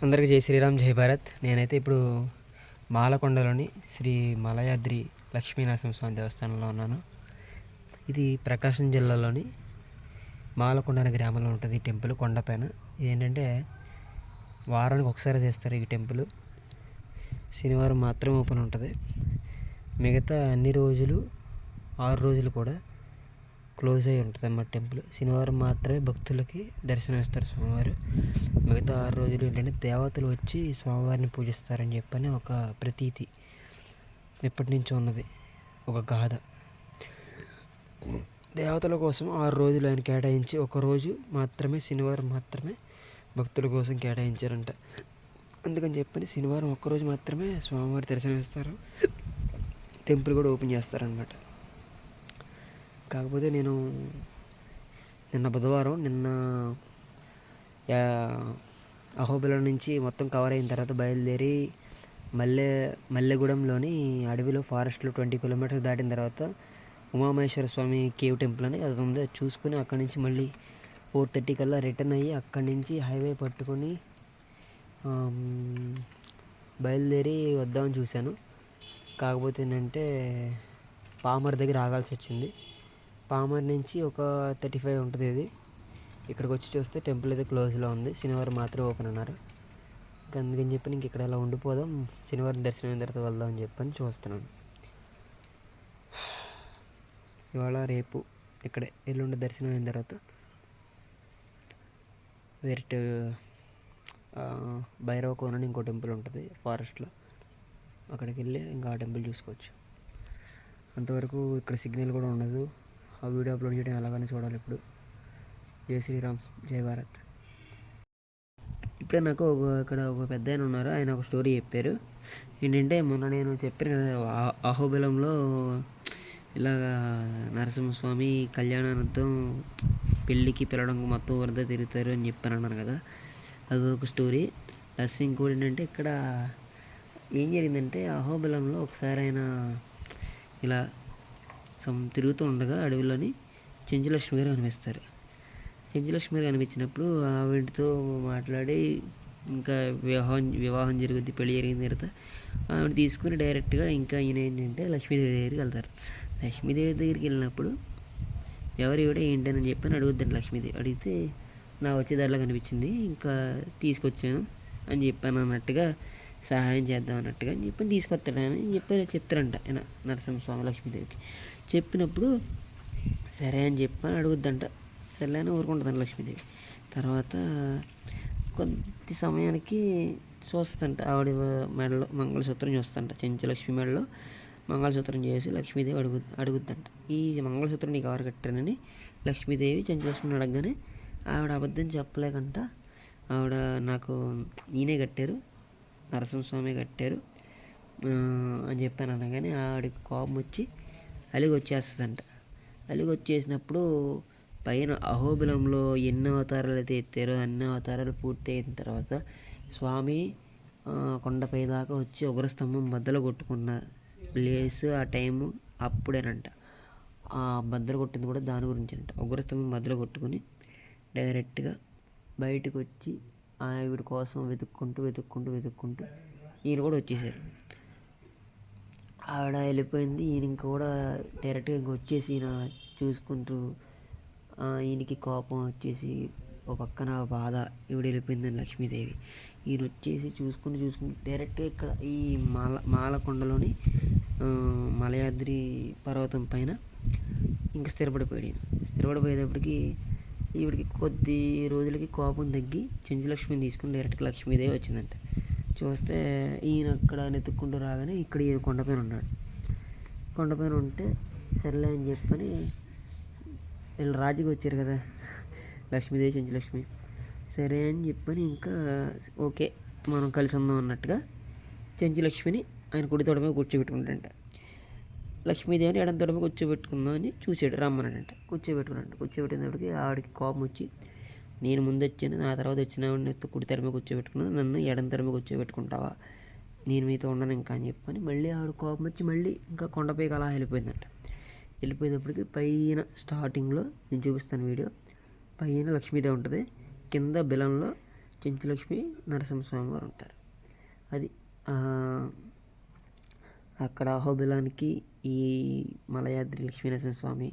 అందరికీ జై శ్రీరామ్, జై భారత్. నేనైతే ఇప్పుడు మాలకొండలోని శ్రీ మలయాద్రి లక్ష్మీనరసింహస్వామి దేవస్థానంలో ఉన్నాను. ఇది ప్రకాశం జిల్లాలోని మాలకొండ అనే గ్రామంలో ఉంటుంది. ఈ టెంపుల్ కొండపైన. ఏంటంటే వారానికి ఒకసారి చేస్తారు ఈ టెంపుల్. శనివారం మాత్రమే ఓపెన్ ఉంటుంది. మిగతా అన్ని రోజులు 6 రోజులు కూడా క్లోజ్ అయి ఉంటుంది అన్నమాట టెంపుల్. శనివారం మాత్రమే భక్తులకి దర్శనం ఇస్తారు స్వామివారు. మిగతా 6 రోజులు ఏంటంటే దేవతలు వచ్చి స్వామివారిని పూజిస్తారని చెప్పని ఒక ప్రతీతి ఎప్పటి నుంచో ఉన్నది, ఒక గాథ. దేవతల కోసం 6 రోజులు ఆయన కేటాయించి ఒకరోజు మాత్రమే శనివారం మాత్రమే భక్తుల కోసం కేటాయించారంట. అందుకని చెప్పని శనివారం ఒక్కరోజు మాత్రమే స్వామివారి దర్శనం ఇస్తారు. టెంపుల్ కూడా ఓపెన్ చేస్తారనమాట. కాకపోతే నేను నిన్న బుధవారం అహోబిలం నుంచి మొత్తం కవర్ అయిన తర్వాత బయలుదేరి మల్లెగూడెంలోని అడవిలో ఫారెస్ట్లో 20 కిలోమీటర్స్ దాటిన తర్వాత ఉమామహేశ్వర స్వామి కేవ్ టెంపుల్ అని అది ఉంది. చూసుకుని అక్కడి నుంచి మళ్ళీ 4:30 కల్లా రిటర్న్ అయ్యి అక్కడి నుంచి హైవే పట్టుకొని బయలుదేరి వద్దామని చూశాను. కాకపోతే ఏంటంటే పామర్ దగ్గర ఆగాల్సి వచ్చింది. పామర్ నుంచి ఒక 35 ఉంటుంది. ఇది ఇక్కడికి వచ్చి చూస్తే టెంపుల్ అయితే క్లోజ్లో ఉంది. శనివారం మాత్రమే ఓపెన్ అన్నారు. ఇంకా అందుకని చెప్పి ఇంక ఇక్కడ ఎలా ఉండిపోదాం, శనివారం దర్శనం అయిన తర్వాత వెళ్దాం అని చెప్పని చూస్తున్నాను. ఇవాళ రేపు ఇక్కడే, ఎల్లుండి దర్శనం అయిన తర్వాత వేరే భైరవ కోన అని ఇంకో టెంపుల్ ఉంటుంది ఫారెస్ట్లో. అక్కడికి వెళ్ళి ఇంకా ఆ టెంపుల్ చూసుకోవచ్చు. అంతవరకు ఇక్కడ సిగ్నల్ కూడా ఉండదు. ఆ వీడియో అప్లోడ్ చేయడం ఎలాగని చూడాలి ఇప్పుడు. జై శ్రీరామ్, జై భారత్. ఇప్పుడే నాకు ఇక్కడ ఒక పెద్ద ఆయన ఉన్నారు. ఆయన ఒక స్టోరీ చెప్పారు. ఏంటంటే మొన్న నేను చెప్పాను కదా అహోబిలంలో ఇలాగా నరసింహస్వామి కళ్యాణానంతం పెళ్ళికి పిలవడం మొత్తం వరద తిరుగుతారు అని చెప్పాను అన్నాను కదా. అది ఒక స్టోరీ. ప్లస్ ఇంకోటి ఏంటంటే ఇక్కడ ఏం జరిగిందంటే అహోబిలంలో ఒకసారి ఆయన ఇలా తిరుగుతూ ఉండగా అడవిలోని చెంచులక్ష్మి గారు కనిపిస్తారు. చెంచులక్ష్మి గారు కనిపించినప్పుడు ఆవిడతో మాట్లాడి ఇంకా వివాహం జరుగుద్ది, పెళ్లి జరిగిన తర్వాత ఆవిడ తీసుకుని డైరెక్ట్గా ఇంకా ఈయన ఏంటంటే లక్ష్మీదేవి దగ్గరికి వెళ్తారు. లక్ష్మీదేవి దగ్గరికి వెళ్ళినప్పుడు ఎవరు ఇవిడ ఏంటని చెప్పని అడుగుద్దండి లక్ష్మీదేవి. అడిగితే నా వచ్చే దారిలో కనిపించింది, ఇంకా తీసుకొచ్చాను అని చెప్పాను అన్నట్టుగా, సహాయం చేద్దాం అన్నట్టుగా అని చెప్పని తీసుకొస్తాడని చెప్తారంట ఆయన నరసింహస్వామి లక్ష్మీదేవికి. చెప్పినప్పుడు సరే అని చెప్పని అడుగుద్దంట. సరే అని ఊరుకుంటుందంట లక్ష్మీదేవి. తర్వాత కొద్ది సమయానికి చూస్తుందంట ఆవిడ మెడలో మంగళసూత్రం చూస్తుంట. చెంచులక్ష్మి మెడలో మంగళసూత్రం చేసి లక్ష్మీదేవి అడుగుద్దంట, ఈ మంగళసూత్రం నీకు ఎవరు కట్టారని లక్ష్మీదేవి చెంచులక్ష్మిని అడగగానే ఆవిడ అబద్ధం చెప్పలేకంట ఆవిడ నాకు ఈయనే కట్టారు, నరసింహస్వామి కట్టారు అని చెప్పాను అనగానే ఆవిడకి కోపం వచ్చి అలిగి వచ్చేస్తుందంట. అలిగి వచ్చేసినప్పుడు పైన అహోబిలంలో ఎన్ని అవతారాలు అయితే ఎత్తారో అన్ని అవతారాలు పూర్తి అయిన తర్వాత స్వామి కొండపై దాకా వచ్చి ఉగ్రస్తంభం బద్దలు కొట్టుకున్న ప్లేస్ ఆ టైము అప్పుడేనంట. ఆ బద్దలు కొట్టింది కూడా దాని గురించి అంట. ఉగ్రస్తంభం బద్దలు కొట్టుకుని డైరెక్ట్గా బయటకు వచ్చి ఆవిడ కోసం వెతుక్కుంటూ ఈయన కూడా వచ్చేసారు. ఆవిడ వెళ్ళిపోయింది. ఈయన కూడా డైరెక్ట్గా ఇంక వచ్చేసి ఈయన చూసుకుంటూ ఈయనకి కోపం వచ్చేసి ఒక పక్కన బాధ, ఈవిడ వెళ్ళిపోయిందని లక్ష్మీదేవి. ఈయన వచ్చేసి చూసుకుంటూ డైరెక్ట్గా ఇక్కడ ఈ మాలకొండలోని మలయాద్రి పర్వతం పైన ఇంకా స్థిరపడిపోయేటప్పటికి ఈవిడికి కొద్ది రోజులకి కోపం తగ్గి చెంచులక్ష్మిని తీసుకుని డైరెక్ట్గా లక్ష్మీదేవి వచ్చిందంట. చూస్తే ఈయన అక్కడ నెతుక్కుంటూ రాగానే ఇక్కడ ఈయన కొండపైన ఉన్నాడు. కొండపైన ఉంటే సర్లే అని చెప్పని వీళ్ళు రాజుకి వచ్చారు కదా లక్ష్మీదేవి చెంచులక్ష్మి, సరే అని చెప్పని ఇంకా ఓకే మనం కలిసి ఉందాం అన్నట్టుగా చెంచులక్ష్మిని ఆయన కుడి తోడ మీద కూర్చోబెట్టుకుంటాడంట. లక్ష్మీదేవిని ఎడం తోడ మీద కూర్చోబెట్టుకుందాం అని చూసాడు, రమ్మన్నాడంట. కూర్చోబెట్టినప్పటికి ఆవిడకి కోపం వచ్చి నేను ముందు వచ్చాను, నా తర్వాత వచ్చిన కుడి తెర మీద కూర్చోబెట్టుకున్నాను, నన్ను ఎడం తెర మీద కూర్చోబెట్టుకుంటావా, నేను మీతో ఉండను ఇంకా అని చెప్పని మళ్ళీ ఆవిడ కోపం వచ్చి మళ్ళీ ఇంకా కొండపైకి అలా వెళ్ళిపోయిందంట. వెళ్ళిపోయేటప్పటికి పైన స్టార్టింగ్లో నేను చూపిస్తాను వీడియో. పైన లక్ష్మీదేవి ఉంటుంది, కింద బిలంలో చెంచులక్ష్మి నరసింహస్వామి వారు ఉంటారు. అది అక్కడ అహోబిలానికి ఈ మలయాద్రి లక్ష్మీనరసింహస్వామి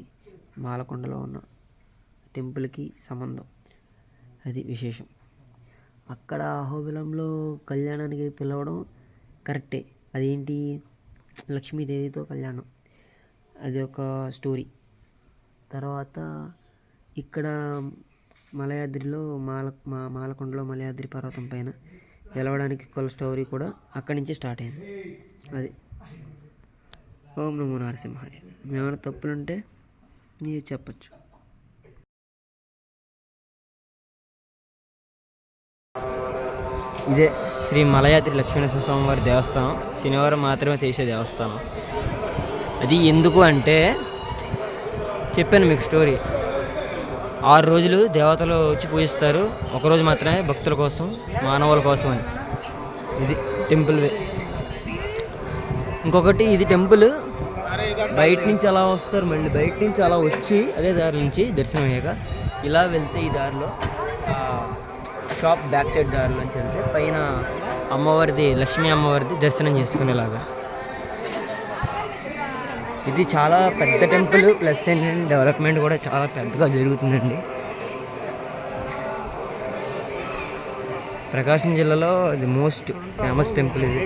మాలకొండలో ఉన్న టెంపుల్కి సంబంధం. అది విశేషం. అక్కడ అహోబిలంలో కళ్యాణానికి పిలవడం కరెక్టే. అదేంటి, లక్ష్మీదేవితో కళ్యాణం, అది ఒక స్టోరీ. తర్వాత ఇక్కడ మలయాద్రిలో మాలకొండలో మలయాద్రి పర్వతం పైన గెలవడానికి ఒక స్టోరీ కూడా అక్కడి నుంచి స్టార్ట్ అయింది. అది ఓం నమో నరసింహాయ. ఏమైనా తప్పులుంటే మీరు చెప్పచ్చు. ఇదే శ్రీ మలయాద్రి లక్ష్మీనరసింహస్వామి వారి దేవస్థానం. శనివారం మాత్రమే తీసే దేవస్థానం. అది ఎందుకు అంటే, చెప్పాను మీకు స్టోరీ. 6 రోజులు దేవతలు వచ్చి పూజిస్తారు, ఒకరోజు మాత్రమే భక్తుల కోసం, మానవుల కోసం అని. ఇది టెంపుల్ వే. ఇంకొకటి, ఇది టెంపుల్ బయట నుంచి అలా వస్తారు, మళ్ళీ బయట నుంచి అలా వచ్చి అదే దారి నుంచి దర్శనం అయ్యాక ఇలా వెళ్తే ఈ దారిలో షాప్ బ్యాక్ సైడ్ దారిలోంచి వెళ్తే పైన అమ్మవారిది, లక్ష్మీ అమ్మవారిది దర్శనం చేసుకునేలాగా. ఇది చాలా పెద్ద టెంపుల్, ప్లస్ ఏంటంటే డెవలప్మెంట్ కూడా చాలా పెద్దగా జరుగుతుందండి. ప్రకాశం జిల్లాలో ఇది మోస్ట్ ఫేమస్ టెంపుల్ ఇది.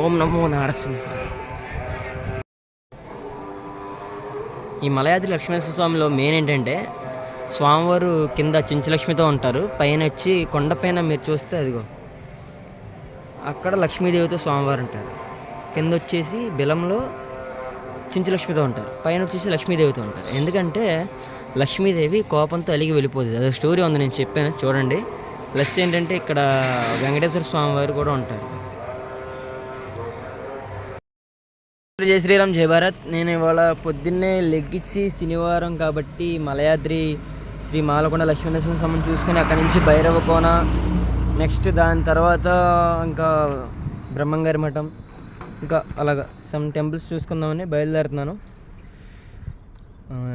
ఓం నమో నరసింహ. ఈ మలయాద్రి లక్ష్మీనరసింహస్వామిలో మెయిన్ ఏంటంటే, స్వామివారు కింద చెంచులక్ష్మితో ఉంటారు, పైన వచ్చి కొండపైన మీరు చూస్తే అదిగో అక్కడ లక్ష్మీదేవితో స్వామివారు ఉంటారు, కింద వచ్చేసి బిలంలో చెంచులక్ష్మితో ఉంటారు, పైన వచ్చేసి లక్ష్మీదేవితో ఉంటారు. ఎందుకంటే లక్ష్మీదేవి కోపంతో అలిగి వెళ్ళిపోతుంది. అదొక స్టోరీ ఉంది, నేను చెప్పాను చూడండి. ప్లస్ ఏంటంటే ఇక్కడ వెంకటేశ్వర స్వామి వారు కూడా ఉంటారు. జై శ్రీరామ్, జై భారత్. నేను ఇవాళ పొద్దున్నే లెగ్గిచ్చి శనివారం కాబట్టి మలయాద్రి శ్రీ మాలకొండ లక్ష్మీనరసింహస్వామిని చూసుకొని అక్కడి నుంచి భైరవ కోన, నెక్స్ట్ దాని తర్వాత ఇంకా బ్రహ్మంగారి మఠం, ఇంకా అలాగా సమ్ టెంపుల్స్ చూసుకుందామని బయలుదేరుతున్నాను.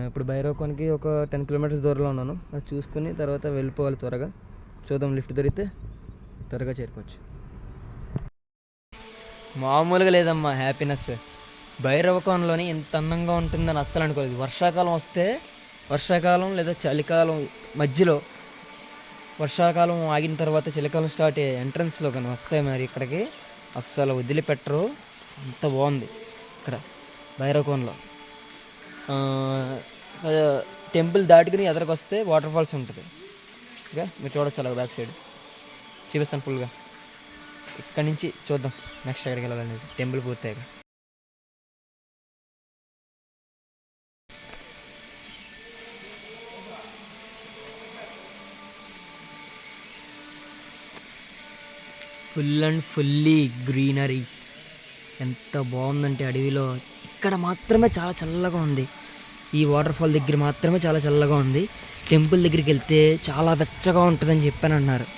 ఇప్పుడు భైరవకోనకి ఒక 10 కిలోమీటర్స్ దూరంలో ఉన్నాను. అది చూసుకుని తర్వాత వెళ్ళిపోవాలి త్వరగా. చూద్దాం, లిఫ్ట్ దొరికితే త్వరగా చేరుకోవచ్చు. మామూలుగా లేదమ్మా హ్యాపీనెస్. భైరవకోనలోని ఎంత అందంగా ఉంటుందని అస్సలు అనుకోలేదు. వర్షాకాలం వస్తే, వర్షాకాలం లేదా చలికాలం మధ్యలో, వర్షాకాలం ఆగిన తర్వాత చలికాలం స్టార్ట్ అయ్యే ఎంట్రన్స్లో కానీ వస్తాయి మరి ఇక్కడికి, అస్సలు వదిలిపెట్టరు. అంత బాగుంది ఇక్కడ భైరవకోనలో. టెంపుల్ దాటుకుని ఎదరికి వస్తే వాటర్ ఫాల్స్ ఉంటుంది. ఓకే, మీరు చూడొచ్చు అలాగ బ్యాక్ సైడ్ చూపిస్తాను ఫుల్గా. ఇక్కడి నుంచి చూద్దాం నెక్స్ట్ ఎక్కడికి వెళ్ళాలనేది టెంపుల్ పూర్తయ్యాక. Full and fully greenery. ఎంత బాగుందంటే అడవిలో. ఇక్కడ మాత్రమే చాలా చల్లగా ఉంది. ఈ వాటర్ ఫాల్ దగ్గర మాత్రమే చాలా చల్లగా ఉంది. టెంపుల్ దగ్గరికి వెళ్తే చాలా వెచ్చగా ఉంటుందని చెప్పాను అన్నారు.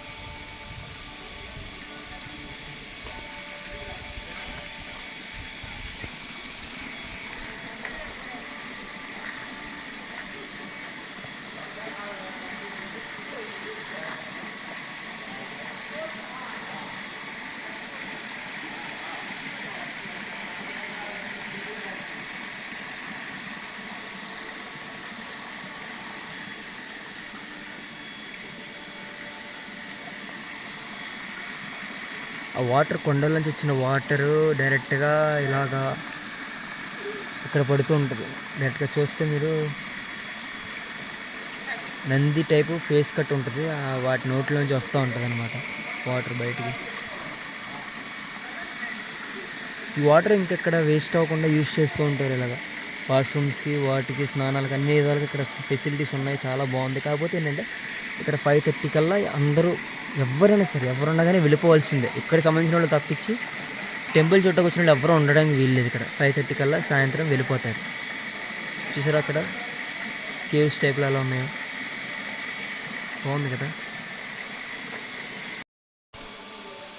ఆ వాటర్ కొండల నుంచి వచ్చిన వాటరు డైరెక్ట్గా ఇలాగా ఇక్కడ పడుతూ ఉంటుంది. డైరెక్ట్గా చూస్తే మీరు నంది టైపు ఫేస్ కట్ ఉంటుంది, వాటి నోట్లోంచి వస్తూ ఉంటుంది అన్నమాట వాటర్ బయటికి. ఈ వాటర్ ఇంకెక్కడ వేస్ట్ అవ్వకుండా యూజ్ చేస్తూ ఉంటారు ఇలాగా వాష్రూమ్స్కి, వాటికి, స్నానాలకి, అన్ని విధాలుగా ఇక్కడ ఫెసిలిటీస్ ఉన్నాయి. చాలా బాగుంది. కాకపోతే ఏంటంటే ఇక్కడ 5:30 కల్లా అందరూ ఎవరైనా సరే ఎవరున్నా కానీ వెళ్ళిపోవాల్సిందే. ఇక్కడికి సంబంధించిన వాళ్ళు తప్పించి టెంపుల్ చుట్టకు వచ్చిన వాళ్ళు ఎవరు ఉండడానికి వీల్లేదు. ఇక్కడ 5:30 కల్లా సాయంత్రం వెళ్ళిపోతారు. చూసారా అక్కడ కేవ్స్ టైప్లో అలా ఉన్నాయో, బాగుంది కదా.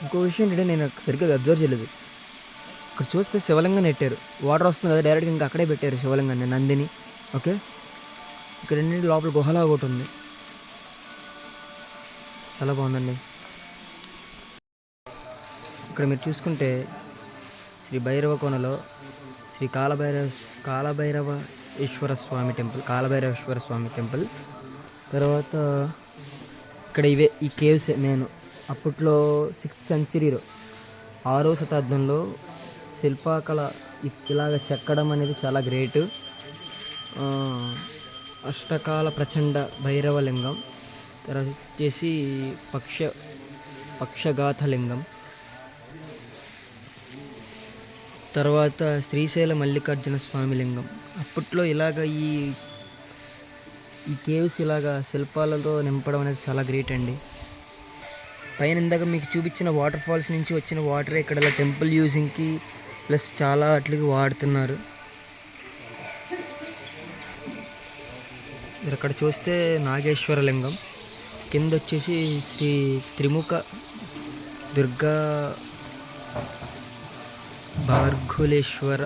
ఇంకో విషయం ఏంటంటే నేను సరిగ్గా అబ్జర్వ్ చేయలేదు, ఇక్కడ చూస్తే శివలింగం నెట్టారు. వాటర్ వస్తుంది కదా డైరెక్ట్గా ఇంకా అక్కడే పెట్టారు శివలింగాన్ని, నందిని. ఓకే, ఇక్కడ లోపల గుహలా ఒకటి ఉంది. చాలా బాగుందండి. ఇక్కడ మీరు చూసుకుంటే శ్రీ భైరవ కోనలో శ్రీ కాలభైరవేశ్వర స్వామి టెంపుల్. తర్వాత ఇక్కడ ఈ కేవ్స్ నేను అప్పట్లో 6th సెంచరీలో 6వ శతాబ్దంలో శిల్పకళ ఇలాగ చెక్కడం అనేది చాలా గ్రేటు. అష్టకాల ప్రచండ భైరవలింగం, తర్వాత వచ్చేసి పక్షఘాతలింగం, తర్వాత శ్రీశైల మల్లికార్జున స్వామి లింగం. అప్పట్లో ఇలాగ ఈ కేవ్స్ ఇలాగ శిల్పాలతో నింపడం అనేది చాలా గ్రేట్ అండి. పైన ఇందాక మీకు చూపించిన వాటర్ ఫాల్స్ నుంచి వచ్చిన వాటర్ ఇక్కడ ఇలా టెంపుల్ యూజింగ్కి ప్లస్ చాలా వాటికి వాడుతున్నారు. మీరు అక్కడ చూస్తే నాగేశ్వర లింగం, కింద వచ్చేసి శ్రీ త్రిముఖ దుర్గా భార్గులేశ్వర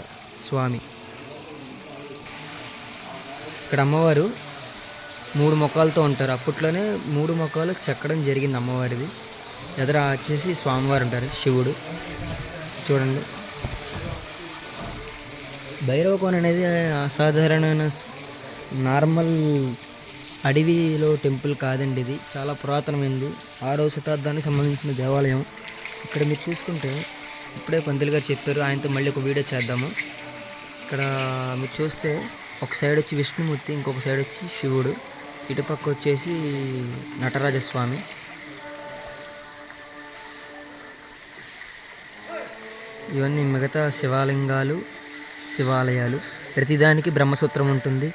స్వామి. ఇక్కడ అమ్మవారు 3 ముఖాలతో ఉంటారు. అప్పట్లోనే 3 ముఖాలు చెక్కడం జరిగింది అమ్మవారిది. ఎదుర వచ్చేసి స్వామివారు ఉంటారు, శివుడు. చూడండి, భైరవకోన అనేది అసాధారణమైన నార్మల్ అడవిలో టెంపుల్ కాదండి. ఇది చాలా పురాతనమైనది, 6వ శతాబ్దానికి సంబంధించిన దేవాలయం. ఇక్కడ మీరు చూసుకుంటే ఇప్పుడే పంతులు గారు చెప్పారు, ఆయనతో మళ్ళీ ఒక వీడియో చేద్దాము. ఇక్కడ మీరు చూస్తే ఒక సైడ్ వచ్చి విష్ణుమూర్తి, ఇంకొక సైడ్ వచ్చి శివుడు, ఇటుపక్క వచ్చేసి నటరాజస్వామి. ఇవన్నీ మిగతా శివాలయాలు. ప్రతిదానికి బ్రహ్మసూత్రం ఉంటుంది.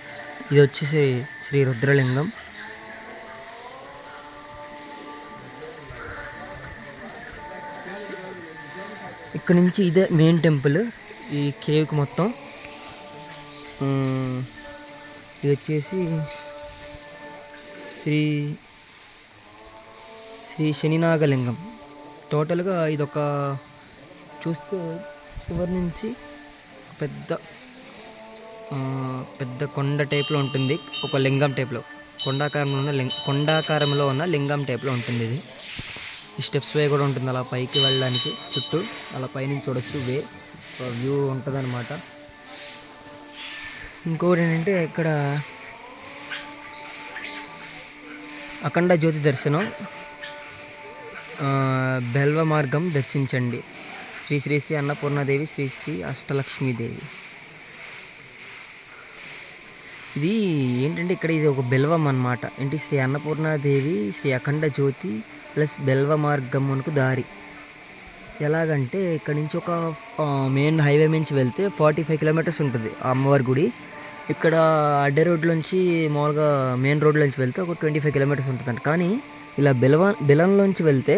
ఇది వచ్చేసి శ్రీ రుద్రలింగం. ఇక్కడ నుంచి ఇదే మెయిన్ టెంపుల్ ఈ కేవ్కి మొత్తం. ఇది వచ్చేసి శ్రీ శనినాగలింగం. టోటల్గా ఇదొక చూస్తే చివరి నుంచి పెద్ద కొండ టైప్లో ఉంటుంది. ఒక లింగం టైప్లో కొండాకారంలో ఉన్న లింగం టైప్లో ఉంటుంది. ఇది ఈ స్టెప్స్ వే కూడా ఉంటుంది, అలా పైకి వెళ్ళడానికి చుట్టూ అలా పైనుంచి చూడొచ్చు, వ్యూ ఉంటుంది అన్నమాట. ఇంకోటి ఏంటంటే ఇక్కడ అఖండ జ్యోతి దర్శనం, బెల్వ మార్గం దర్శించండి. శ్రీ శ్రీ అన్నపూర్ణాదేవి, శ్రీ శ్రీ అష్టలక్ష్మీదేవి. ఇది ఏంటంటే ఇక్కడ ఇది ఒక బెల్వం అన్నమాట. ఏంటి, శ్రీ అన్నపూర్ణాదేవి, శ్రీ అఖండ జ్యోతి ప్లస్ బెల్వ మార్గం మనకు దారి. ఎలాగంటే ఇక్కడ నుంచి ఒక మెయిన్ హైవే నుంచి వెళ్తే 45 కిలోమీటర్స్ ఉంటుంది ఆ అమ్మవారి గుడి. ఇక్కడ అడ్డే రోడ్లోంచి మామూలుగా మెయిన్ రోడ్లోంచి వెళ్తే ఒక 25 కిలోమీటర్స్ ఉంటుందంట. కానీ ఇలా బెలంలోంచి వెళ్తే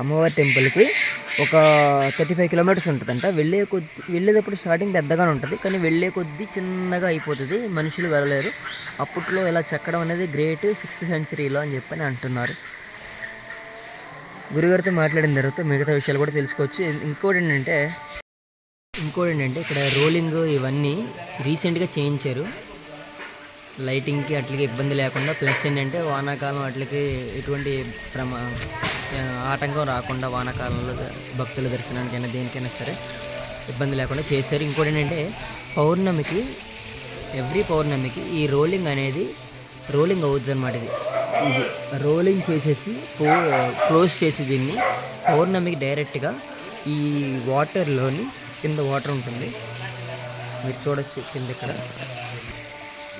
అమ్మవారి టెంపుల్కి ఒక 35 కిలోమీటర్స్ ఉంటుందంట. వెళ్ళేటప్పుడు స్టార్టింగ్ పెద్దగానే ఉంటుంది, కానీ వెళ్ళే కొద్దీ చిన్నగా అయిపోతుంది, మనుషులు వెళ్ళలేరు. అప్పట్లో ఇలా చెక్కడం అనేది గ్రేట్, 6th సెంచరీలో అని చెప్పని అంటున్నారు. గురుగారితో మాట్లాడిన తర్వాత మిగతా విషయాలు కూడా తెలుసుకోవచ్చు. ఇంకోటి ఏంటంటే ఇక్కడ రోలింగ్ ఇవన్నీ రీసెంట్గా చేయించారు, లైటింగ్కి అట్లకి ఇబ్బంది లేకుండా. ప్లస్ ఏంటంటే వానాకాలం అట్లకి ఎటువంటి ఆటంకం రాకుండా వానాకాలంలో భక్తుల దర్శనానికైనా దేనికైనా సరే ఇబ్బంది లేకుండా చేశారు. ఇంకోటి ఏంటంటే ఎవ్రీ పౌర్ణమికి ఈ రోలింగ్ అవుతుంది అన్నమాట. ఇది రోలింగ్ చేసేసి క్లోజ్ చేసి దీన్ని పౌర్ణమికి డైరెక్ట్గా ఈ వాటర్లోని కింద వాటర్ ఉంటుంది, మీరు చూడొచ్చు కింద. ఇక్కడ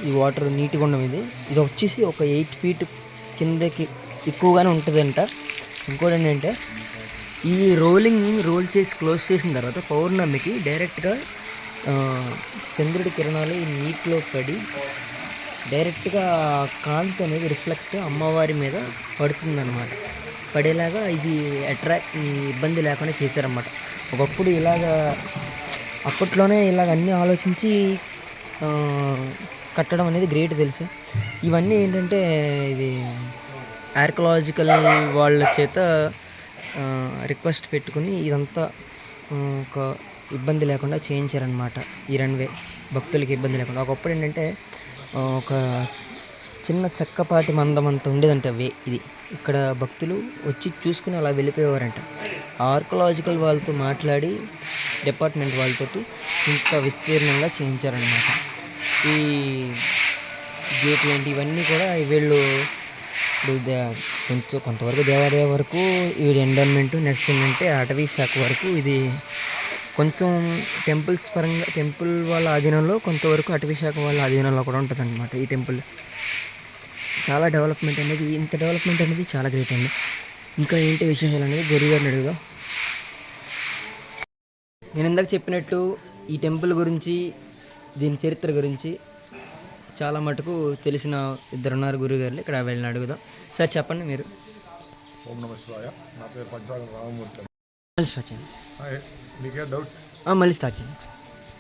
ఈ వాటర్ నీట్గా ఉండడం. ఇది వచ్చేసి ఒక 8 feet కిందకి ఎక్కువగానే ఉంటుందంట. ఇంకోటి ఏంటంటే ఈ రోల్ చేసి క్లోజ్ చేసిన తర్వాత పౌర్ణమికి డైరెక్ట్గా చంద్రుడి కిరణాలు ఈ నీటిలో పడి డైరెక్ట్గా కాంతి అనేది రిఫ్లెక్ట్ అమ్మవారి మీద పడుతుందన్నమాట. పడేలాగా ఇది ఇబ్బంది లేకుండా చేశారన్నమాట. ఒకప్పుడు అప్పట్లోనే అన్నీ ఆలోచించి కట్టడం అనేది గ్రేట్ తెలుసు. ఇవన్నీ ఏంటంటే ఇది ఆర్కియలాజికల్ వాళ్ళ చేత రిక్వెస్ట్ పెట్టుకుని ఇదంతా ఒక ఇబ్బంది లేకుండా చేయించారనమాట. ఈ రన్వే భక్తులకి ఇబ్బంది లేకుండా. ఒకప్పుడు ఏంటంటే ఒక చిన్న చెక్కపాటి మందం అంత ఉండేదంట ఇది. ఇక్కడ భక్తులు వచ్చి చూసుకుని అలా వెళ్ళిపోయేవారంట. ఆర్కలాజికల్ వాళ్ళతో మాట్లాడి డిపార్ట్మెంట్ వాళ్ళతోటి ఇంకా విస్తీర్ణంగా చేయించారనమాట. ఈ గేట్లు ఏంటి ఇవన్నీ కూడా వీళ్ళు కొంచెం కొంతవరకు దేవాలయ వరకు వీడి ఎండోన్మెంట్, నెక్స్ట్ ఏంటంటే అటవీ శాఖ వరకు ఇది కొంచెం టెంపుల్స్ పరంగా టెంపుల్ వాళ్ళ ఆధీనంలో, కొంతవరకు అటవీ శాఖ వాళ్ళ ఆధీనంలో కూడా ఉంటుంది అనమాట ఈ టెంపుల్. చాలా డెవలప్మెంట్ అనేది, ఇంత డెవలప్మెంట్ అనేది చాలా గ్రేట్ అండి. ఇంకా ఏంటి విశేషాలు అనేది గురుగారిని అడుగుదాం. నేను ఇందాక చెప్పినట్టు ఈ టెంపుల్ గురించి, దీని చరిత్ర గురించి చాలా మటుకు తెలిసిన ఇద్దరున్నారు గురుగారులు. ఇక్కడ వెళ్ళిన అడుగుదాం. సార్ చెప్పండి మీరు. ఓం నమ శివాయ. నా పేరు పంచాగం రామమూర్తి. మళ్ళీ స్టార్ట్ చేయండి. నీకే డౌట్? మళ్ళీ స్టార్ట్ చేయండి.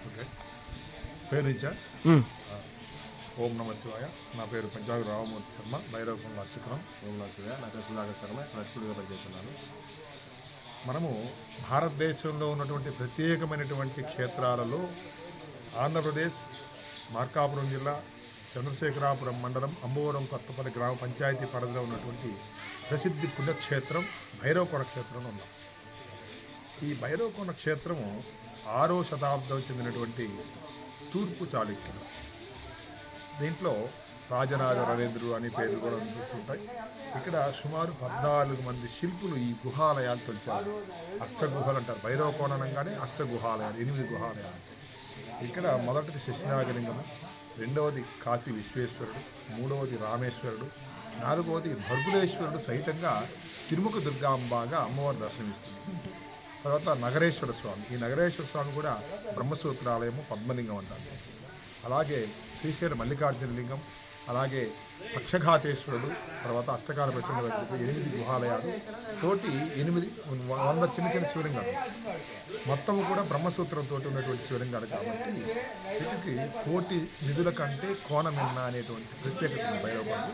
ఓకే, పేరు నుంచా? ఓం నమ శివాయ. నా పేరు పంచాగం రామమూర్తి శర్మ, భైరవకొండ అర్చకురం. ఓం నమ శివాయ. నా పేరు సుధాకర్ శర్మ, నచ్చుకుడిగా పనిచేస్తున్నాను. మనము భారతదేశంలో ఉన్నటువంటి ప్రత్యేకమైనటువంటి క్షేత్రాలలో ఆంధ్రప్రదేశ్ మార్కాపురం జిల్లా చంద్రశేఖరాపురం మండలం అంబవరం కొత్తపల్లి గ్రామ పంచాయతీ పరిధిలో ఉన్నటువంటి ప్రసిద్ధి పుణ్యక్షేత్రం భైరవకొండ క్షేత్రంలో ఉన్నాం. ఈ భైరవకొండ క్షేత్రము 6వ శతాబ్దం చెందినటువంటి తూర్పు చాళుక్యులు. దీంట్లో రాజరాజ నరేంద్రుడు అనే పేర్లు కూడా గుర్తుంటాయి. ఇక్కడ సుమారు 14 మంది శిల్పులు ఈ గుహాలయాలు తొలిచారు. అష్టగుహలు అంటారు. భైరవకొండ అనగానే అష్టగుహాలయాలు, 8 గుహాలయాలు. ఇక్కడ మొదటిది శశినాగలింగము, రెండవది కాశీ విశ్వేశ్వరుడు, మూడవది రామేశ్వరుడు, నాలుగవది భర్గులేశ్వరుడు సహితంగా తిరుముఖ దుర్గాంబగా అమ్మవారు దర్శనమిస్తుంది. తర్వాత నగరేశ్వర స్వామి. ఈ నగరేశ్వర స్వామి కూడా బ్రహ్మసూత్రాలయము, పద్మలింగం అంటారు. అలాగే శ్రీశైల మల్లికార్జున లింగం, అలాగే పక్షఘాతేశ్వరుడు, తర్వాత అష్టకాల ప్రచండ 8 గుహాలయాలు తోటి 100 చిన్న చిన్న శివలింగాలు. మొత్తము కూడా బ్రహ్మసూత్రంతో ఉన్నటువంటి శివలింగాలు కాబట్టి వీటికి కోటి నిధుల కంటే కోణమిన్న అనేటువంటి ప్రత్యేకత ఉంది భైరవకొండ.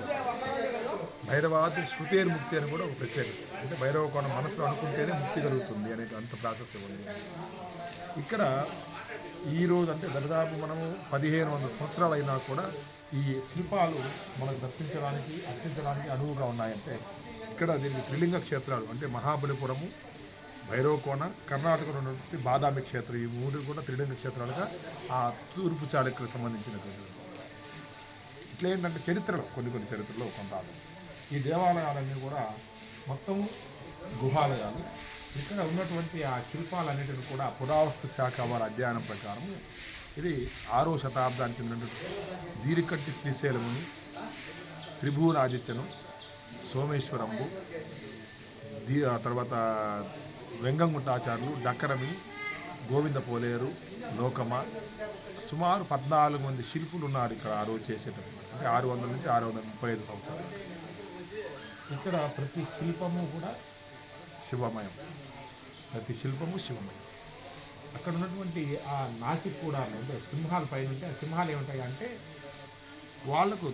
భైరవాది శృతేర్ముక్తి అని కూడా ఒక ప్రత్యేకత. అంటే భైరవకొండ మనసులో అనుకుంటేనే ముక్తి కలుగుతుంది అనే అంత ప్రాశస్త్యం ఉంది. ఇక్కడ ఈరోజు అంటే దాదాపు మనము 1500 సంవత్సరాలు అయినా కూడా ఈ శిల్పాలు మనకు దర్శించడానికి, అర్చించడానికి అనువుగా ఉన్నాయంటే ఇక్కడ దీనికి త్రిలింగ క్షేత్రాలు అంటే మహాబలిపురము, భైరవకొండ, కర్ణాటకలో ఉన్నటువంటి బాదామి క్షేత్రం, ఈ 3 కూడా త్రిలింగ క్షేత్రాలుగా ఆ తూర్పు చాళుక్యులకు సంబంధించినటువంటి. ఇట్లా ఏంటంటే చరిత్రలో కొన్ని చరిత్రలో కొంత ఈ దేవాలయాలన్నీ కూడా మొత్తం గుహాలయాలు. ఇక్కడ ఉన్నటువంటి ఆ శిల్పాలన్నిటిని కూడా పురావస్తు శాఖ వారి అధ్యయనం ప్రకారం ఇది 6వ శతాబ్దానికి చెందినటువంటి దీరికట్టి శ్రీశైలముని, త్రిభువనాదిత్యను, సోమేశ్వరంబు, తర్వాత వెంగంగుంటాచార్యులు, డక్కరమి, గోవింద పోలేరు, లోకమ, సుమారు 14 మంది శిల్పులు ఉన్నారు ఇక్కడ ఆ రోజు చేసేటప్పుడు. అంటే 600 నుంచి 635 సంవత్సరాలు. ఇక్కడ ప్రతి శిల్పము కూడా శివమయం, ప్రతి శిల్పము శివమయం. అక్కడ ఉన్నటువంటి ఆ నాసిక్ కూడా అంటే సింహాల పైన ఉంటే, ఆ సింహాలు ఏముంటాయి అంటే వాళ్లకు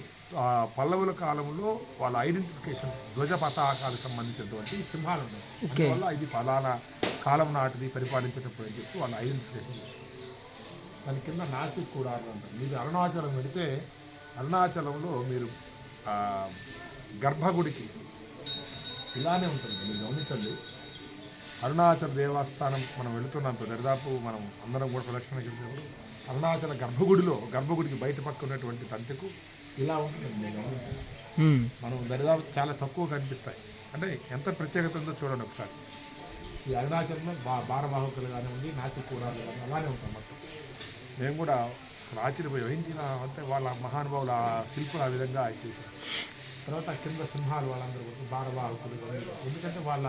పల్లవుల కాలంలో వాళ్ళ ఐడెంటిఫికేషన్, ధ్వజ పతాకాలకు సంబంధించినటువంటి సింహాలు ఉన్నాయి. అందువల్ల ఇది ఫలానా కాలం నాటిది పరిపాలించేటప్పుడు అని చెప్పి వాళ్ళ ఐడెంటిఫికేషన్ చేస్తారు. దాని కింద నాసిక్ కూడా అంటారు. మీరు అరుణాచలం వెళితే అరుణాచలంలో మీరు గర్భగుడికి ఇలానే ఉంటుంది. మీరు గమనించండి, అరుణాచల దేవస్థానం మనం వెళుతున్నాం దరిదాపు మనం అందరం కూడా ప్రదక్షిణకి వెళ్తున్నప్పుడు అరుణాచల గర్భగుడికి బయట పక్క ఉన్నటువంటి తంతెకు ఇలా ఉంటుంది. మీరు గమనించండి, మనం దరిదాపు చాలా తక్కువ కనిపిస్తాయి. అంటే ఎంత ప్రత్యేకత ఉందో చూడండి ఒకసారి. ఈ అరుణాచలంలో భారవాహకులు కానివ్వండి, నాసిక్ కూడాలు కానీ అలానే ఉంటాం మొత్తం. మేము కూడా ఆశ్చర్యపోయి వహించిన అంటే వాళ్ళ మహానుభావులు ఆ శిల్పులు ఆ విధంగా చేశారు. తర్వాత కింద సింహాలు వాళ్ళందరూ కూడా భారవాహకులు, ఎందుకంటే వాళ్ళ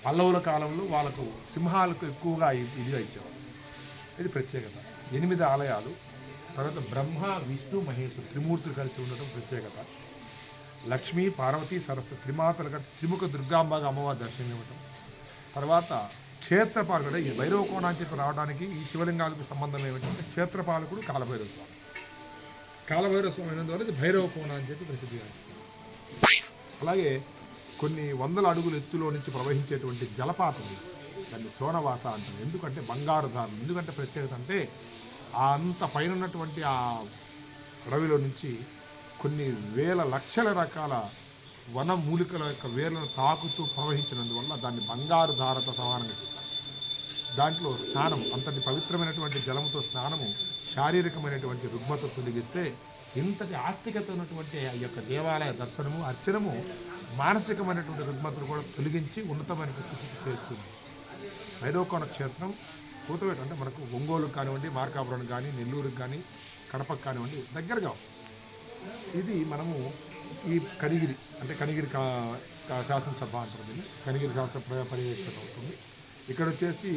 పల్లవుల కాలంలో వాళ్ళకు సింహాలకు ఎక్కువగా ఇదిగా ఇచ్చేవారు. ఇది ప్రత్యేకత. 8 ఆలయాలు. తర్వాత బ్రహ్మ, విష్ణు, మహేశ్వరు త్రిమూర్తులు కలిసి ఉండటం ప్రత్యేకత. లక్ష్మీ, పార్వతీ, సరస్వతి త్రిమాతలు కలిసి త్రిముఖ దుర్గాంబగా అమ్మవారి దర్శనం ఇవ్వటం. తర్వాత క్షేత్రపాలకుడు, ఈ భైరవకొండ అని చెప్పి రావడానికి ఈ శివలింగాలకు సంబంధం ఏమిటంటే క్షేత్రపాలకుడు కాలభైరవ స్వామి. కాలభైరవ స్వామి అయినందువల్ల ఇది భైరవకొండ అని చెప్పి ప్రసిద్ధిగాంచింది. అలాగే కొన్ని 100 అడుగుల ఎత్తులో నుంచి ప్రవహించేటువంటి జలపాతం, దాన్ని సోనవాస అంటారు. ఎందుకంటే బంగారు దారులు. ఎందుకంటే ప్రత్యేకత అంటే అంత పైన ఉన్నటువంటి ఆ అడవిలో నుంచి కొన్ని వేల లక్షల రకాల వన మూలికల యొక్క వేర్లను తాకుతూ ప్రవహించినందువల్ల దాన్ని బంగారు ధారతో సమానంగా చేస్తారు. దాంట్లో స్నానం, అంతటి పవిత్రమైనటువంటి జలముతో స్నానము శారీరకమైనటువంటి రుగ్మత తొలగిస్తే ఇంతటి ఆస్తికత ఉన్నటువంటి ఆ యొక్క దేవాలయ దర్శనము అర్చనము మానసికమైనటువంటి రుగ్మతను కూడా తొలగించి ఉన్నతమైనటువంటి స్థితికి చేరుతుంది. భైరవకోన క్షేత్రం కూతవేట అంటే మనకు ఒంగోలుకు కానివ్వండి, మార్కాపురం కానీ, నెల్లూరుకు కానీ, కడపకు కానివ్వండి దగ్గరగా. ఇది మనము ఈ కనిగిరి అంటే కనిగిరి శాసనసభ అంటారు దీన్ని, కనిగిరి శాసనసభ పర్యవేక్షణ అవుతుంది. ఇక్కడ వచ్చేసి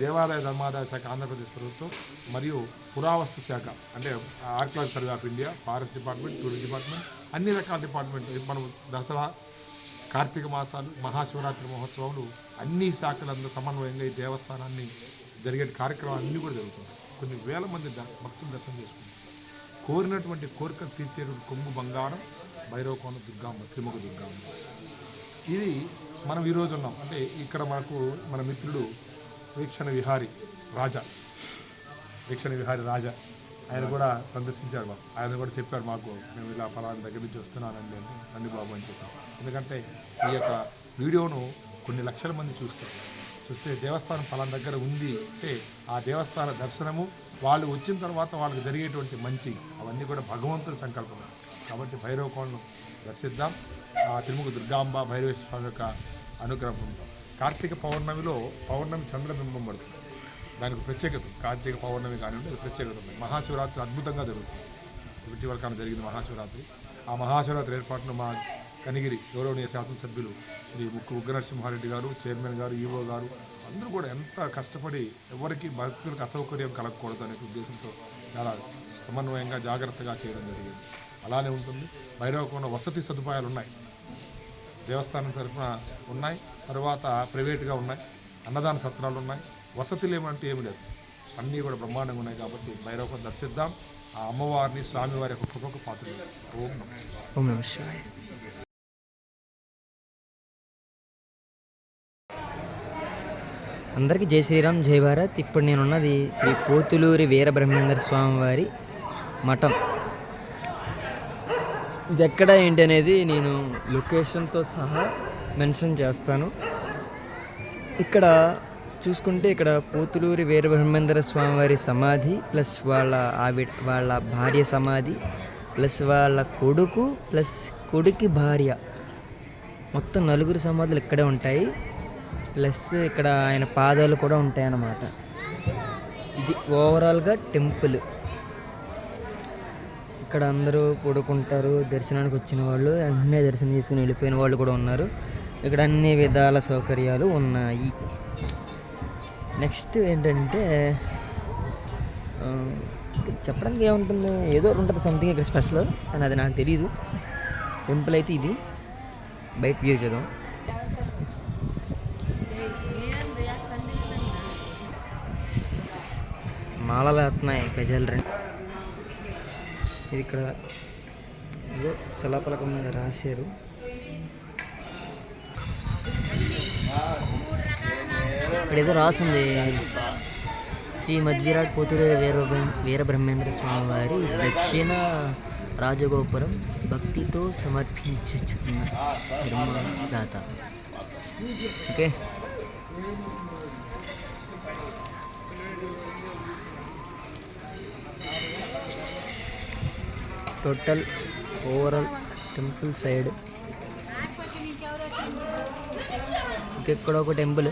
దేవాదాయ ధర్మాదాయ శాఖ ఆంధ్రప్రదేశ్ ప్రభుత్వం మరియు పురావస్తు శాఖ అంటే archaeology survey of India, forest department, tourist department, అన్ని రకాల డిపార్ట్మెంట్, మనం దసరా, కార్తీక మాసాలు, మహాశివరాత్రి మహోత్సవాలు అన్ని శాఖలందరూ సమన్వయంగా ఈ దేవస్థానాన్ని జరిగే కార్యక్రమాలు అన్నీ కూడా జరుగుతున్నాయి. కొన్ని వేల మంది భక్తులు దర్శనం చేసుకుంటారు. కోరినటువంటి కోరికలు తీర్చే కొంగు బంగారం భైరవకోన దుర్గాంబ, త్రిముఖ దుర్గాంబ. ఇది మనం ఈరోజు ఉన్నాం అంటే ఇక్కడ మనకు మన మిత్రుడు వీక్షణ విహారీ రాజా ఆయన కూడా సందర్శించాడు. ఆయన కూడా చెప్పారు మాకు, మేము ఇలా ఫలానా దగ్గర నుంచి వస్తున్నానండి అని, రండి బాబు అని చెప్పాం. ఎందుకంటే ఈ యొక్క వీడియోను కొన్ని లక్షల మంది చూస్తే దేవస్థానం ఫలానా దగ్గర ఉంది అంటే ఆ దేవస్థాన దర్శనము వాళ్ళు వచ్చిన తర్వాత వాళ్ళకి జరిగేటువంటి మంచి అవన్నీ కూడా భగవంతుడి సంకల్పం. కాబట్టి భైరవకోనను దర్శిద్దాం. ఆ తిరుమల దుర్గాంబ భైరవేశ్వర స్వామి యొక్క అనుగ్రహం ఉంటాం. కార్తీక పౌర్ణమి చంద్రబింబం పడుతుంది, దానికి ప్రత్యేకత. కార్తీక పౌర్ణమి కానివ్వండి, అది ప్రత్యేకత ఉంది. మహాశివరాత్రి అద్భుతంగా జరుగుతుంది. ఇటీవల కాలం జరిగింది మహాశివరాత్రి. ఆ మహాశివరాత్రి ఏర్పాటును మా కనిగిరి గౌరవనీయ శాసనసభ్యులు శ్రీ ఉగ్ర నరసింహారెడ్డి గారు, చైర్మన్ గారు, ఈవో గారు అందరూ కూడా ఎంత కష్టపడి ఎవరికి భక్తులకు అసౌకర్యం కలగకూడదు అనే ఉద్దేశంతో చాలా సమన్వయంగా జాగ్రత్తగా చేయడం జరిగింది. అలానే ఉంటుంది. భైరవకోన వసతి సదుపాయాలు ఉన్నాయి, దేవస్థానం తరఫున ఉన్నాయి, తర్వాత ప్రైవేట్గా ఉన్నాయి, అన్నదాన సత్రాలు ఉన్నాయి. వసతులు ఏమంటే ఏమి లేదు, అన్నీ కూడా బ్రహ్మాండంగా ఉన్నాయి. కాబట్టి భైరవకోన దర్శిద్దాం. ఆ అమ్మవారిని, స్వామివారి యొక్క కృపకు పాత్రలు. ఓం నమః శివాయ. అందరికీ జై శ్రీరామ్, జై భారత్. ఇప్పుడు నేనున్నది శ్రీ పోతులూరి వీరబ్రహ్మేంద్ర స్వామి వారి మఠం. ఇది ఎక్కడ ఏంటి అనేది నేను లొకేషన్తో సహా మెన్షన్ చేస్తాను. ఇక్కడ చూసుకుంటే ఇక్కడ పోతులూరి వీరబ్రహ్మేంద్ర స్వామి వారి సమాధి ప్లస్ వాళ్ళ భార్య సమాధి ప్లస్ వాళ్ళ కొడుకు ప్లస్ కొడుకి భార్య, మొత్తం 4 సమాధులు ఇక్కడే ఉంటాయి. ప్లస్ ఇక్కడ ఆయన పాదాలు కూడా ఉంటాయి అన్నమాట. ఇది ఓవరాల్గా టెంపుల్. ఇక్కడ అందరూ పడుకుంటారు. దర్శనానికి వచ్చిన వాళ్ళు వెంటనే దర్శనం చేసుకుని వెళ్ళిపోయిన వాళ్ళు కూడా ఉన్నారు. ఇక్కడ అన్ని విధాల సౌకర్యాలు ఉన్నాయి. నెక్స్ట్ ఏంటంటే చెప్పడానికి ఏముంటుంది, ఏదో ఉంటుంది సంథింగ్ ఇక్కడ స్పెషల్ అని, అది నాకు తెలియదు. టెంపుల్ అయితే ఇది. బయట వ్యూ చేద్దాం. మాలలు వేస్తున్నాయి ప్రజలు. ఇది ఇక్కడ ఏదో శిలాఫలకం మీద రాశారు. ఇక్కడ ఏదో రాసింది, శ్రీ మధ్విరాట్ పోతులూరి వీరబ్రహ్మేంద్ర స్వామి వారి దక్షిణ రాజగోపురం భక్తితో సమర్పించుచున్న ధర్మదాత. Okay, total overall temple side ఇంకెక్కడ ఒక టెంపుల్.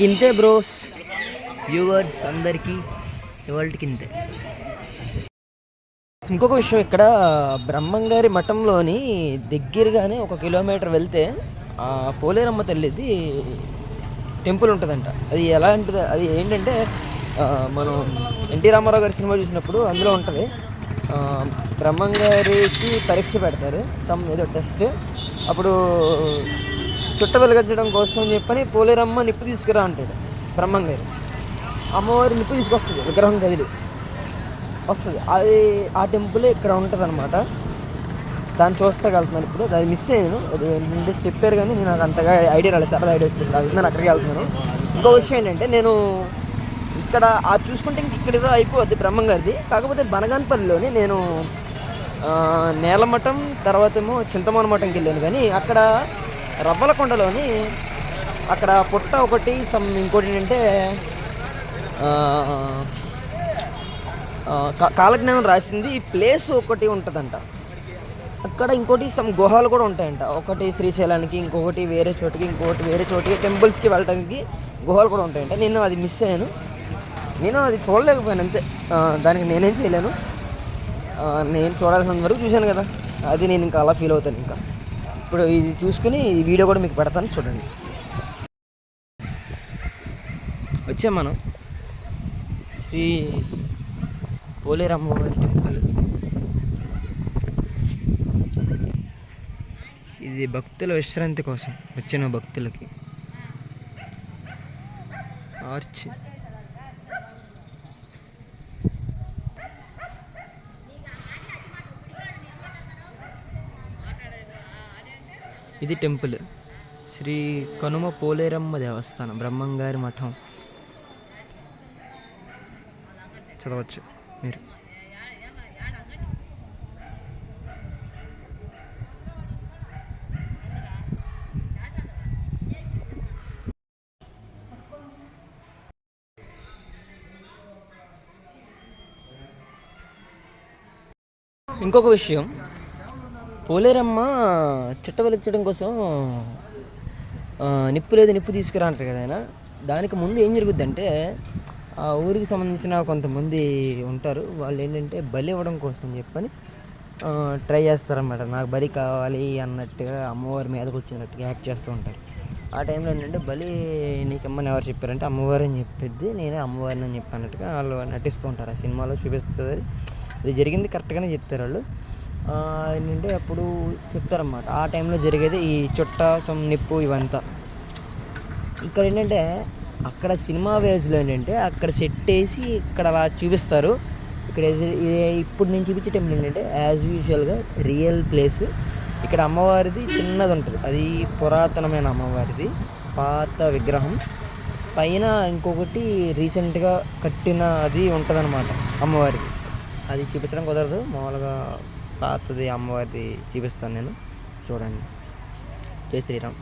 ఇంతే బ్రోస్, వ్యూవర్స్ అందరికీ ఇవాళకి ఇంతే. ఇంకొక విషయం, ఇక్కడ బ్రహ్మంగారి మఠంలోని దగ్గరగానే 1 కిలోమీటర్ వెళ్తే పోలేరమ్మ తల్లిది టెంపుల్ ఉంటుందంట. అది ఎలా ఉంటుంది, అది ఏంటంటే మనం ఎన్టీ రామారావు గారి సినిమా చూసినప్పుడు అందులో ఉంటుంది. బ్రహ్మంగారికి పరీక్ష పెడతారు, ఏదో టెస్ట్. అప్పుడు చుట్ట వెలగచ్చడం కోసం అని చెప్పని పోలేరమ్మ నిప్పు తీసుకురా అంటాడు బ్రహ్మంగారు. అమ్మవారి నిప్పు తీసుకొస్తుంది, విగ్రహం కదిలి వస్తుంది. అది ఆ టెంపుల్ ఇక్కడ ఉంటుంది అనమాట. దాన్ని చూస్తాకెళ్తున్నాను ఇప్పుడు. అది మిస్ అయ్యాను, అది ఏంటంటే చెప్పారు కానీ నాకు అంతగా ఐడియా రాలేదు. తర్వాత ఐడియా వచ్చింది, నేను అక్కడికి వెళ్తున్నాను. ఇంకో విషయం ఏంటంటే, నేను ఇక్కడ అది చూసుకుంటే ఇక్కడ ఏదో అయిపోద్ది బ్రహ్మంగారిది. కాకపోతే బనగానపల్లిలోని నేను నేలమఠం, తర్వాత ఏమో చింతమాన మఠంకి వెళ్ళాను. కానీ అక్కడ రవ్వలకొండలోని అక్కడ పుట్ట ఒకటి ఇంకోటి ఏంటంటే కాలజ్ఞానం రాసింది ఈ ప్లేస్ ఒకటి ఉంటుందంట. అక్కడ ఇంకోటి గుహలు కూడా ఉంటాయంట. ఒకటి శ్రీశైలానికి, ఇంకొకటి వేరే చోటుకి, ఇంకొకటి వేరే చోటుకి టెంపుల్స్కి వెళ్ళడానికి గుహలు కూడా ఉంటాయంట. నేను అది మిస్ అయ్యాను, నేను అది చూడలేకపోయాను అంతే. దానికి నేనేం చేయలేను. నేను చూడాల్సిన వరకు చూశాను కదా, అది నేను ఇంకా అలా ఫీల్ అవుతాను. ఇంకా ఇప్పుడు ఇది చూసుకుని ఈ వీడియో కూడా మీకు పెడతాను, చూడండి. వచ్చాం మనం శ్రీ పోలేరమ్మవారి టెంపుల్. ఇది భక్తుల విశ్రాంతి కోసం వచ్చిన భక్తులకి ఆర్చ్. ఇది టెంపుల్, శ్రీ కనుమ పోలేరమ్మ దేవస్థానం, బ్రహ్మంగారి మఠం. చదవచ్చు మీరు. ఇంకొక విషయం, పోలేరమ్మ చుట్ట వెలిగించడం కోసం నిప్పు లేదు, నిప్పు తీసుకురా అంటారు కదా ఆయన. దానికి ముందు ఏం జరుగుద్దంటే, ఆ ఊరికి సంబంధించిన కొంతమంది ఉంటారు, వాళ్ళు ఏంటంటే బలి ఇవ్వడం కోసం చెప్పని ట్రై చేస్తారన్నమాట. నాకు బలి కావాలి అన్నట్టుగా అమ్మవారి మీదకి వచ్చినట్టుగా యాక్ట్ చేస్తూ ఉంటారు. ఆ టైంలో ఏంటంటే బలి నీకమ్మని ఎవరు చెప్పారంటే అమ్మవారు అని చెప్పిద్ది, నేనే అమ్మవారిని అని చెప్పినట్టుగా వాళ్ళు నటిస్తూ ఉంటారు. ఆ సినిమాలో చూపిస్తుంది, అది జరిగింది కరెక్ట్గానే చెప్తారు వాళ్ళు. ఏంటంటే అప్పుడు చెప్తారన్నమాట ఆ టైంలో జరిగేది ఈ చుట్ట నిప్పు ఇవంతా. ఇక్కడ ఏంటంటే అక్కడ సినిమా వేస్లో ఏంటంటే అక్కడ సెట్ వేసి ఇక్కడ అలా చూపిస్తారు. ఇక్కడ ఇప్పుడు నేను చూపించే టెంపుల్ ఏంటంటే యాజ్ యూజువల్గా రియల్ ప్లేస్. ఇక్కడ అమ్మవారిది చిన్నది ఉంటుంది, అది పురాతనమైన అమ్మవారిది పాత విగ్రహం. పైన ఇంకొకటి రీసెంట్గా కట్టిన అది ఉంటుందన్నమాట అమ్మవారిది. అది చూపించడం కుదరదు, మామూలుగా పాతది అమ్మవారిది చూపిస్తాను నేను, చూడండి. జై శ్రీరామ్.